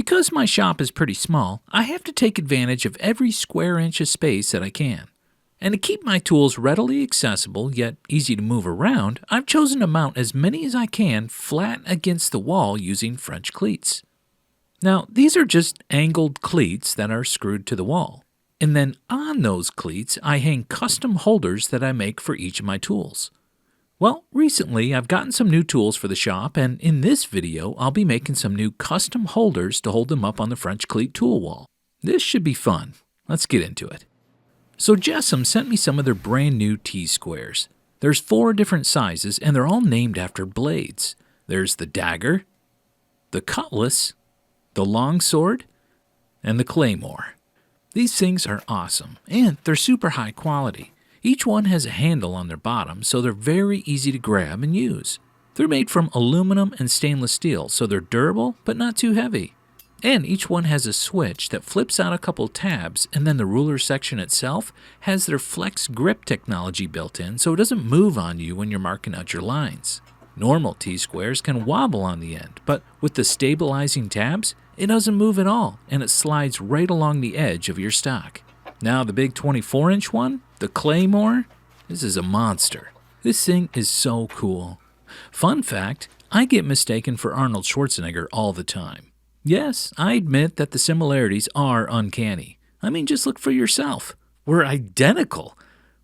Because my shop is pretty small, I have to take advantage of every square inch of space that I can. And to keep my tools readily accessible yet easy to move around, I've chosen to mount as many as I can flat against the wall using French cleats. Now, these are just angled cleats that are screwed to the wall. And then on those cleats, I hang custom holders that I make for each of my tools. Well, recently I've gotten some new tools for the shop, and in this video I'll be making some new custom holders to hold them up on the French cleat tool wall. This should be fun. Let's get into it. So Jessam sent me some of their brand new T-squares. There's 4 different sizes and they're all named after blades. There's the dagger, the cutlass, the longsword, and the claymore. These things are awesome and they're super high quality. Each one has a handle on their bottom, so they're very easy to grab and use. They're made from aluminum and stainless steel, so they're durable but not too heavy. And each one has a switch that flips out a couple tabs, and then the ruler section itself has their flex grip technology built in, so it doesn't move on you when you're marking out your lines. Normal T-squares can wobble on the end, but with the stabilizing tabs, it doesn't move at all, and it slides right along the edge of your stock. Now the big 24-inch one, the Claymore, this is a monster. This thing is so cool. Fun fact, I get mistaken for Arnold Schwarzenegger all the time. Yes, I admit that the similarities are uncanny. I mean, just look for yourself. We're identical.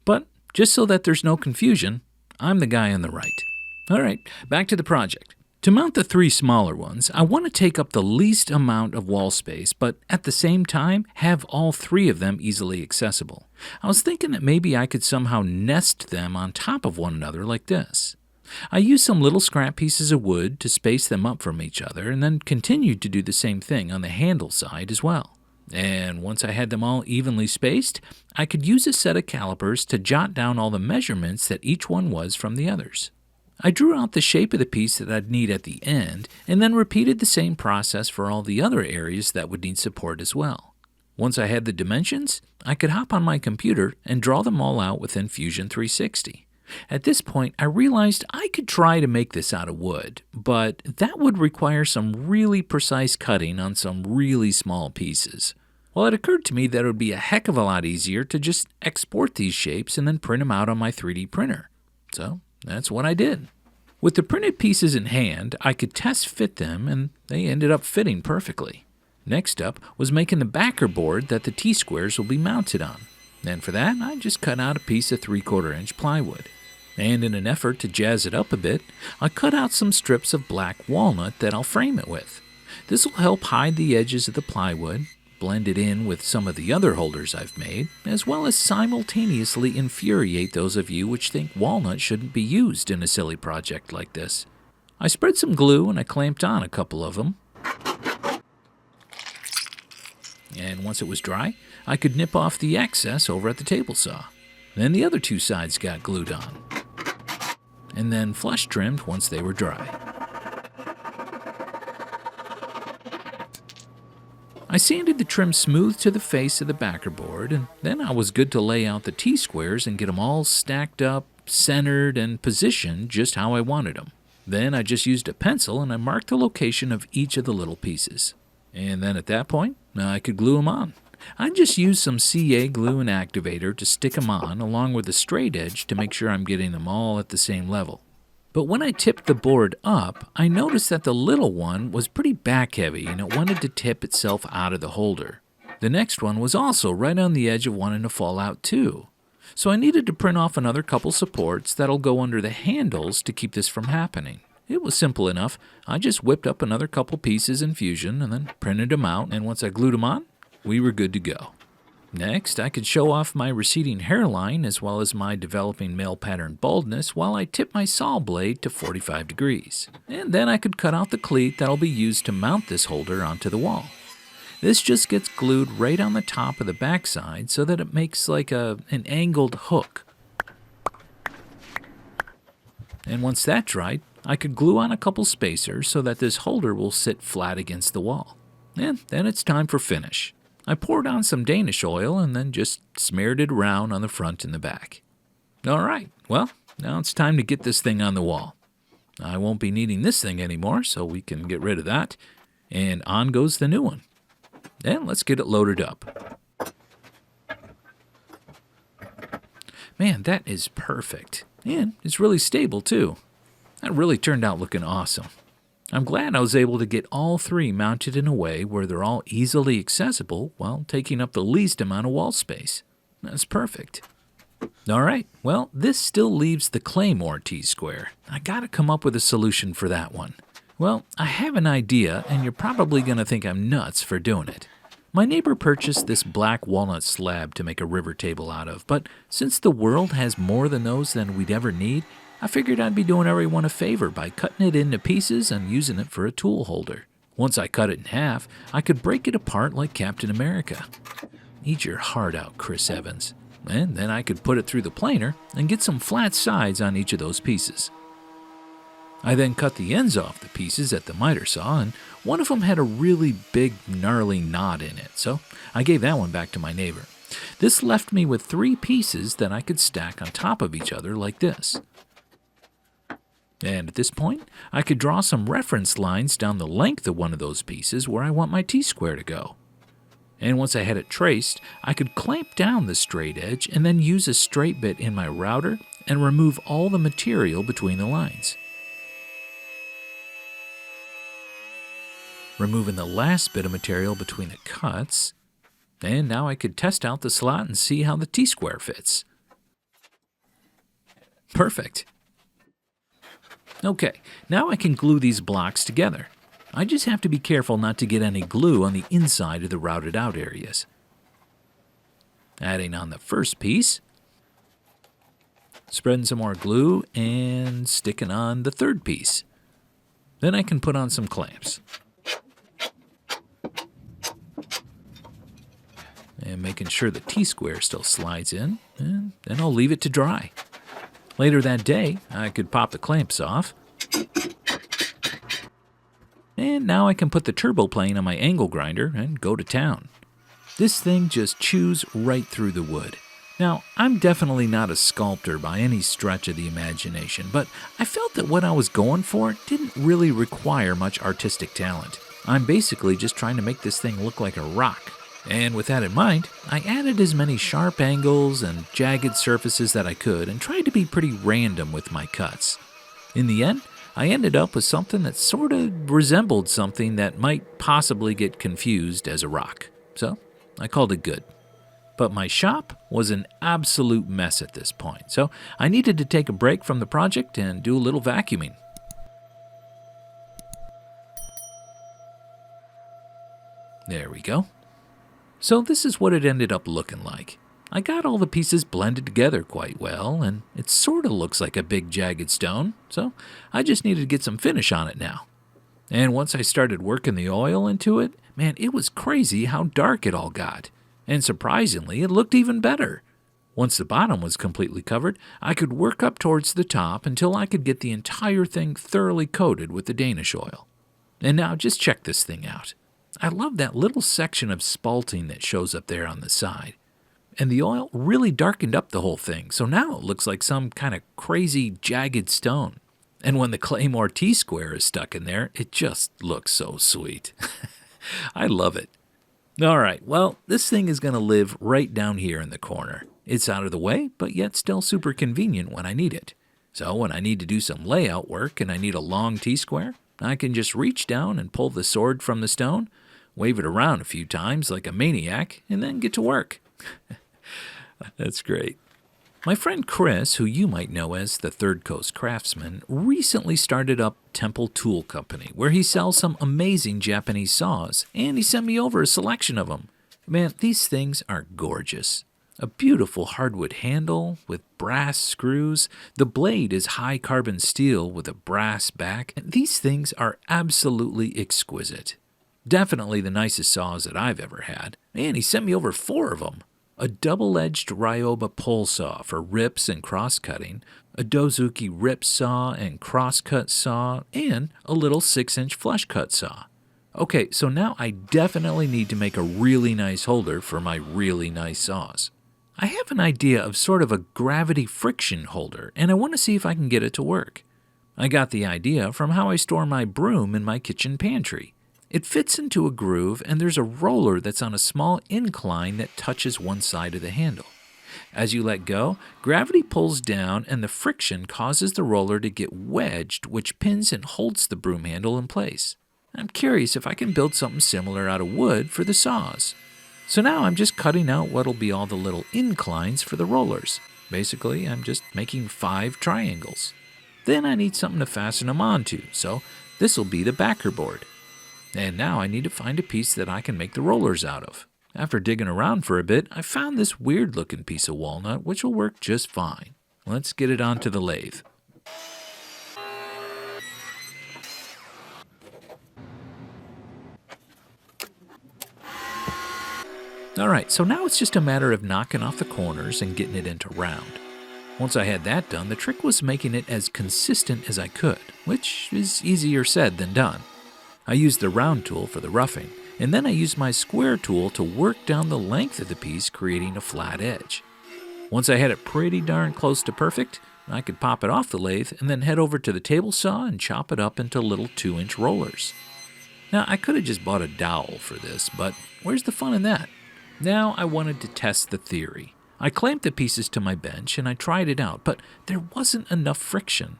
But just so that there's no confusion, I'm the guy on the right. All right, back to the project. To mount the 3 smaller ones, I want to take up the least amount of wall space, but at the same time, have all 3 of them easily accessible. I was thinking that maybe I could somehow nest them on top of one another like this. I used some little scrap pieces of wood to space them up from each other, and then continued to do the same thing on the handle side as well. And once I had them all evenly spaced, I could use a set of calipers to jot down all the measurements that each one was from the others. I drew out the shape of the piece that I'd need at the end, and then repeated the same process for all the other areas that would need support as well. Once I had the dimensions, I could hop on my computer and draw them all out within Fusion 360. At this point, I realized I could try to make this out of wood, but that would require some really precise cutting on some really small pieces. Well, it occurred to me that it would be a heck of a lot easier to just export these shapes and then print them out on my 3D printer. So that's what I did. With the printed pieces in hand, I could test fit them, and they ended up fitting perfectly. Next up was making the backer board that the T-squares will be mounted on. And for that, I just cut out a piece of 3/4 inch plywood. And in an effort to jazz it up a bit, I cut out some strips of black walnut that I'll frame it with. This will help hide the edges of the plywood, blend it in with some of the other holders I've made, as well as simultaneously infuriate those of you which think walnut shouldn't be used in a silly project like this. I spread some glue and I clamped on a couple of them. And once it was dry, I could nip off the excess over at the table saw. Then the other 2 sides got glued on, and then flush trimmed once they were dry. I sanded the trim smooth to the face of the backer board, and then I was good to lay out the T-squares and get them all stacked up, centered, and positioned just how I wanted them. Then I just used a pencil and I marked the location of each of the little pieces. And then at that point, I could glue them on. I just used some CA glue and activator to stick them on, along with a straight edge to make sure I'm getting them all at the same level. But when I tipped the board up, I noticed that the little one was pretty back heavy and it wanted to tip itself out of the holder. The next one was also right on the edge of wanting to fall out too. So I needed to print off another couple supports that'll go under the handles to keep this from happening. It was simple enough. I just whipped up another couple pieces in Fusion and then printed them out, and once I glued them on, we were good to go. Next, I could show off my receding hairline as well as my developing male pattern baldness while I tip my saw blade to 45 degrees. And then I could cut out the cleat that'll be used to mount this holder onto the wall. This just gets glued right on the top of the backside so that it makes like an angled hook. And once that dried, I could glue on a couple spacers so that this holder will sit flat against the wall. And then it's time for finish. I poured on some Danish oil and then just smeared it around on the front and the back. All right, well, now it's time to get this thing on the wall. I won't be needing this thing anymore, so we can get rid of that. And on goes the new one. And let's get it loaded up. Man, that is perfect. And it's really stable too. That really turned out looking awesome. I'm glad I was able to get all three mounted in a way where they're all easily accessible while taking up the least amount of wall space. That's perfect. Alright, well, this still leaves the Claymore T-square. I gotta come up with a solution for that one. Well, I have an idea, and you're probably gonna think I'm nuts for doing it. My neighbor purchased this black walnut slab to make a river table out of, but since the world has more than those than we'd ever need, I figured I'd be doing everyone a favor by cutting it into pieces and using it for a tool holder. Once I cut it in half, I could break it apart like Captain America. Eat your heart out, Chris Evans. And then I could put it through the planer and get some flat sides on each of those pieces. I then cut the ends off the pieces at the miter saw, and one of them had a really big gnarly knot in it, so I gave that one back to my neighbor. This left me with 3 pieces that I could stack on top of each other like this. And at this point, I could draw some reference lines down the length of one of those pieces where I want my T-square to go. And once I had it traced, I could clamp down the straight edge and then use a straight bit in my router and remove all the material between the lines. Removing the last bit of material between the cuts, and now I could test out the slot and see how the T-square fits. Perfect. Okay, now I can glue these blocks together. I just have to be careful not to get any glue on the inside of the routed out areas. Adding on the first piece, spreading some more glue, and sticking on the third piece. Then I can put on some clamps. And making sure the T-square still slides in, and then I'll leave it to dry. Later that day, I could pop the clamps off. And now I can put the turbo plane on my angle grinder and go to town. This thing just chews right through the wood. Now, I'm definitely not a sculptor by any stretch of the imagination, but I felt that what I was going for didn't really require much artistic talent. I'm basically just trying to make this thing look like a rock. And with that in mind, I added as many sharp angles and jagged surfaces that I could and tried to be pretty random with my cuts. In the end, I ended up with something that sort of resembled something that might possibly get confused as a rock. So, I called it good. But my shop was an absolute mess at this point, so I needed to take a break from the project and do a little vacuuming. There we go. So this is what it ended up looking like. I got all the pieces blended together quite well, and it sort of looks like a big jagged stone, so I just needed to get some finish on it now. And once I started working the oil into it, man, it was crazy how dark it all got. And surprisingly, it looked even better. Once the bottom was completely covered, I could work up towards the top until I could get the entire thing thoroughly coated with the Danish oil. And now just check this thing out. I love that little section of spalting that shows up there on the side. And the oil really darkened up the whole thing, so now it looks like some kind of crazy jagged stone. And when the Claymore T-square is stuck in there, it just looks so sweet. I love it. Alright, well, this thing is going to live right down here in the corner. It's out of the way, but yet still super convenient when I need it. So when I need to do some layout work and I need a long T-square, I can just reach down and pull the sword from the stone, wave it around a few times like a maniac, and then get to work. That's great. My friend Chris, who you might know as the Third Coast Craftsman, recently started up Temple Tool Company, where he sells some amazing Japanese saws, and he sent me over a selection of them. Man, these things are gorgeous. A beautiful hardwood handle with brass screws. The blade is high carbon steel with a brass back. These things are absolutely exquisite. Definitely the nicest saws that I've ever had. And he sent me over 4 of them. A double-edged Ryoba pole saw for rips and cross-cutting, a Dozuki rip saw and cross-cut saw, and a little 6-inch flush-cut saw. Okay, so now I definitely need to make a really nice holder for my really nice saws. I have an idea of sort of a gravity friction holder, and I want to see if I can get it to work. I got the idea from how I store my broom in my kitchen pantry. It fits into a groove, and there's a roller that's on a small incline that touches one side of the handle. As you let go, gravity pulls down and the friction causes the roller to get wedged, which pins and holds the broom handle in place. I'm curious if I can build something similar out of wood for the saws. So now I'm just cutting out what'll be all the little inclines for the rollers. Basically, I'm just making 5 triangles. Then I need something to fasten them onto, so this'll be the backer board. And now I need to find a piece that I can make the rollers out of. After digging around for a bit, I found this weird looking piece of walnut which will work just fine. Let's get it onto the lathe. Alright, so now it's just a matter of knocking off the corners and getting it into round. Once I had that done, the trick was making it as consistent as I could, which is easier said than done. I used the round tool for the roughing, and then I used my square tool to work down the length of the piece, creating a flat edge. Once I had it pretty darn close to perfect, I could pop it off the lathe and then head over to the table saw and chop it up into little 2-inch rollers. Now, I could have just bought a dowel for this, but where's the fun in that? Now I wanted to test the theory. I clamped the pieces to my bench and I tried it out, but there wasn't enough friction.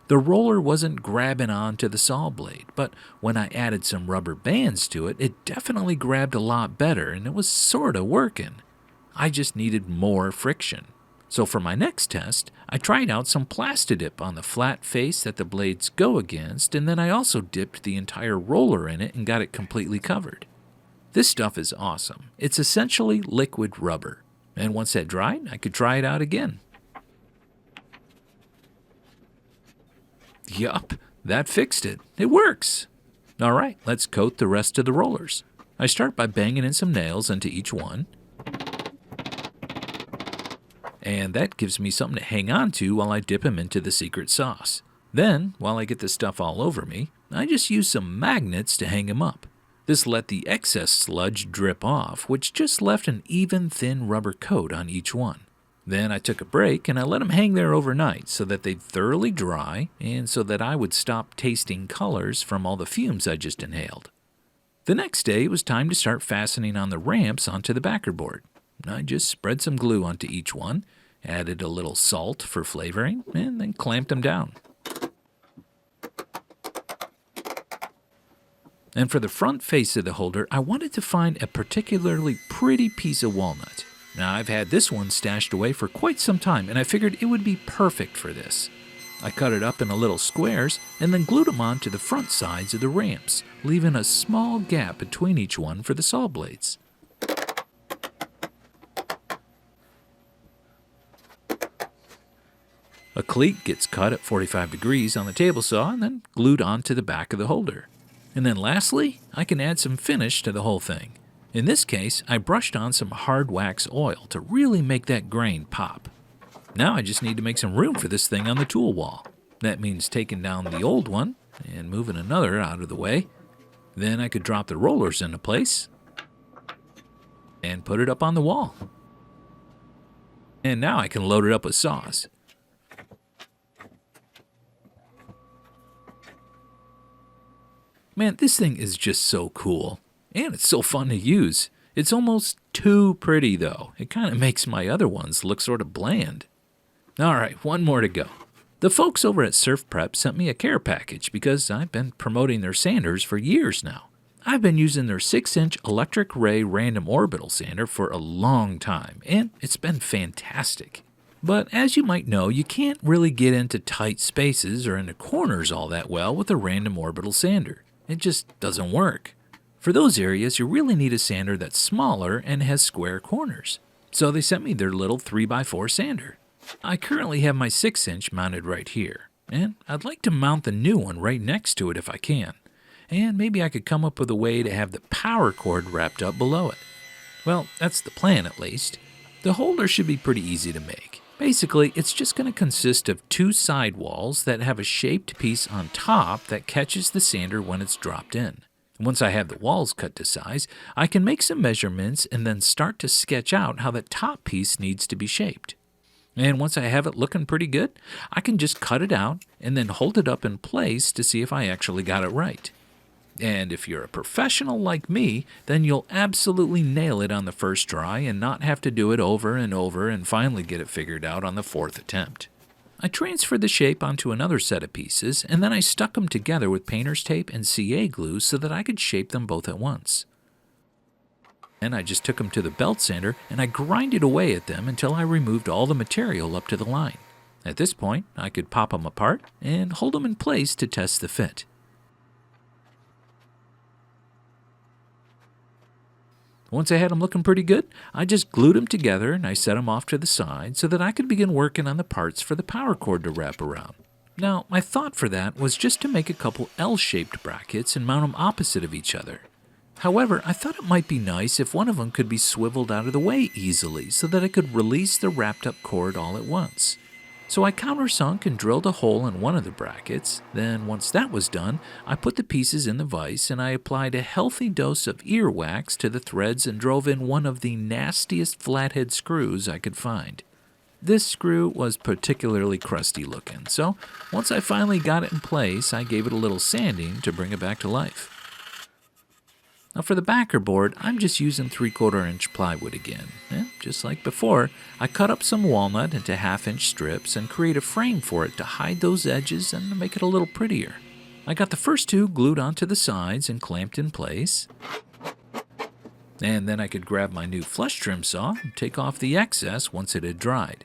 The roller wasn't grabbing onto the saw blade, but when I added some rubber bands to it, it definitely grabbed a lot better and it was sorta working. I just needed more friction. So for my next test, I tried out some Plastidip on the flat face that the blades go against, and then I also dipped the entire roller in it and got it completely covered. This stuff is awesome. It's essentially liquid rubber. And once that dried, I could try it out again. Yup, that fixed it. It works. Alright, let's coat the rest of the rollers. I start by banging in some nails into each one. And that gives me something to hang on to while I dip them into the secret sauce. Then, while I get the stuff all over me, I just use some magnets to hang them up. This let the excess sludge drip off, which just left an even thin rubber coat on each one. Then I took a break and I let them hang there overnight so that they'd thoroughly dry and so that I would stop tasting colors from all the fumes I just inhaled. The next day it was time to start fastening on the ramps onto the backer board. I just spread some glue onto each one, added a little salt for flavoring, and then clamped them down. And for the front face of the holder, I wanted to find a particularly pretty piece of walnut. Now, I've had this one stashed away for quite some time, and I figured it would be perfect for this. I cut it up into little squares and then glued them onto the front sides of the ramps, leaving a small gap between each one for the saw blades. A cleat gets cut at 45 degrees on the table saw and then glued onto the back of the holder. And then lastly, I can add some finish to the whole thing. In this case, I brushed on some hard wax oil to really make that grain pop. Now I just need to make some room for this thing on the tool wall. That means taking down the old one and moving another out of the way. Then I could drop the rollers into place and put it up on the wall. And now I can load it up with saws. Man, this thing is just so cool. And it's so fun to use. It's almost too pretty, though. It kind of makes my other ones look sort of bland. Alright, one more to go. The folks over at Surf Prep sent me a care package because I've been promoting their sanders for years now. I've been using their 6-inch electric ray random orbital sander for a long time, and it's been fantastic. But as you might know, you can't really get into tight spaces or into corners all that well with a random orbital sander. It just doesn't work. For those areas, you really need a sander that's smaller and has square corners. So they sent me their little 3x4 sander. I currently have my 6-inch mounted right here, and I'd like to mount the new one right next to it if I can. And maybe I could come up with a way to have the power cord wrapped up below it. Well, that's the plan at least. The holder should be pretty easy to make. Basically, it's just going to consist of 2 side walls that have a shaped piece on top that catches the sander when it's dropped in. Once I have the walls cut to size, I can make some measurements and then start to sketch out how the top piece needs to be shaped. And once I have it looking pretty good, I can just cut it out and then hold it up in place to see if I actually got it right. And if you're a professional like me, then you'll absolutely nail it on the first try and not have to do it over and over and finally get it figured out on the fourth attempt. I transferred the shape onto another set of pieces, and then I stuck them together with painter's tape and CA glue so that I could shape them both at once. Then I just took them to the belt sander and I grinded away at them until I removed all the material up to the line. At this point, I could pop them apart and hold them in place to test the fit. Once I had them looking pretty good, I just glued them together and I set them off to the side so that I could begin working on the parts for the power cord to wrap around. Now, my thought for that was just to make a couple L-shaped brackets and mount them opposite of each other. However, I thought it might be nice if one of them could be swiveled out of the way easily so that I could release the wrapped up cord all at once. So I countersunk and drilled a hole in one of the brackets. Then once that was done, I put the pieces in the vise and I applied a healthy dose of earwax to the threads and drove in one of the nastiest flathead screws I could find. This screw was particularly crusty looking, so once I finally got it in place, I gave it a little sanding to bring it back to life. Now for the backer board, I'm just using 3/4 inch plywood again. And just like before, I cut up some walnut into 1/2 inch strips and create a frame for it to hide those edges and to make it a little prettier. I got the first two glued onto the sides and clamped in place. And then I could grab my new flush trim saw and take off the excess once it had dried.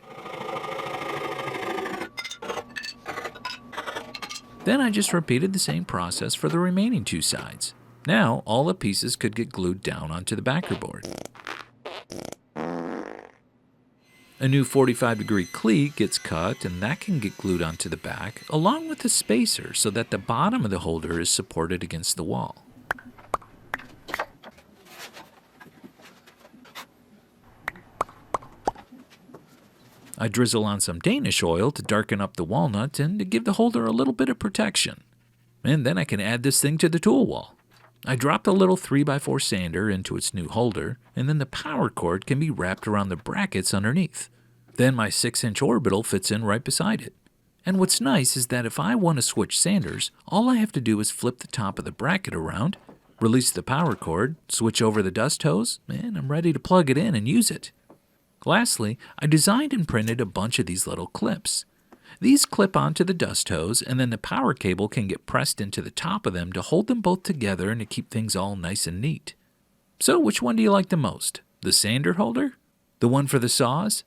Then I just repeated the same process for the remaining two sides. Now, all the pieces could get glued down onto the backer board. A new 45-degree cleat gets cut and that can get glued onto the back, along with the spacer so that the bottom of the holder is supported against the wall. I drizzle on some Danish oil to darken up the walnut and to give the holder a little bit of protection. And then I can add this thing to the tool wall. I dropped a little 3x4 sander into its new holder, and then the power cord can be wrapped around the brackets underneath. Then my 6-inch orbital fits in right beside it. And what's nice is that if I want to switch sanders, all I have to do is flip the top of the bracket around, release the power cord, switch over the dust hose, and I'm ready to plug it in and use it. Lastly, I designed and printed a bunch of these little clips. These clip onto the dust hose, and then the power cable can get pressed into the top of them to hold them both together and to keep things all nice and neat. So which one do you like the most? The sander holder? The one for the saws?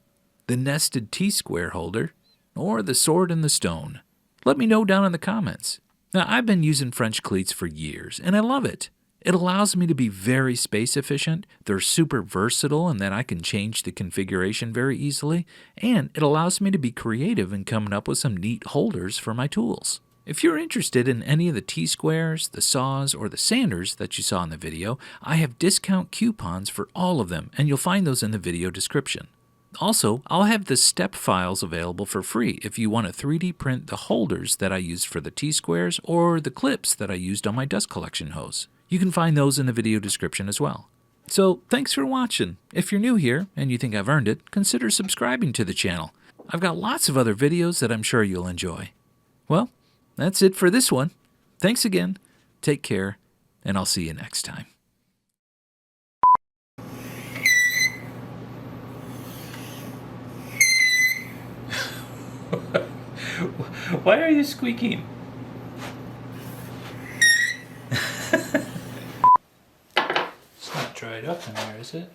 The nested T-square holder? Or the sword and the stone? Let me know down in the comments. Now, I've been using French cleats for years, and I love it. It allows me to be very space efficient, they're super versatile in that I can change the configuration very easily, and it allows me to be creative in coming up with some neat holders for my tools. If you're interested in any of the T-squares, the saws, or the sanders that you saw in the video, I have discount coupons for all of them, and you'll find those in the video description. Also, I'll have the step files available for free if you want to 3D print the holders that I used for the T-squares or the clips that I used on my dust collection hose. You can find those in the video description as well. So, thanks for watching. If you're new here and you think I've earned it, consider subscribing to the channel. I've got lots of other videos that I'm sure you'll enjoy. Well, that's it for this one. Thanks again, take care, and I'll see you next time. Why are you squeaking? It's not dried up in there, is it?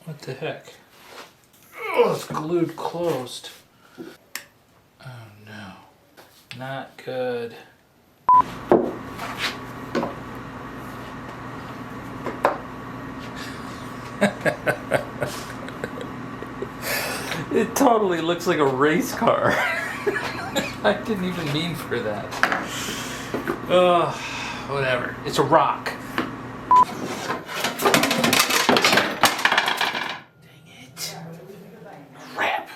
What the heck? Oh, it's glued closed. Oh no. Not good. It totally looks like a race car. I didn't even mean for that. Ugh, whatever. It's a rock. Dang it. Crap.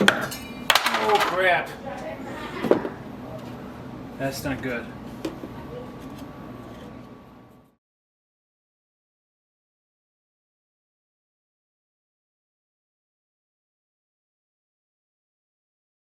Oh, crap. That's not good.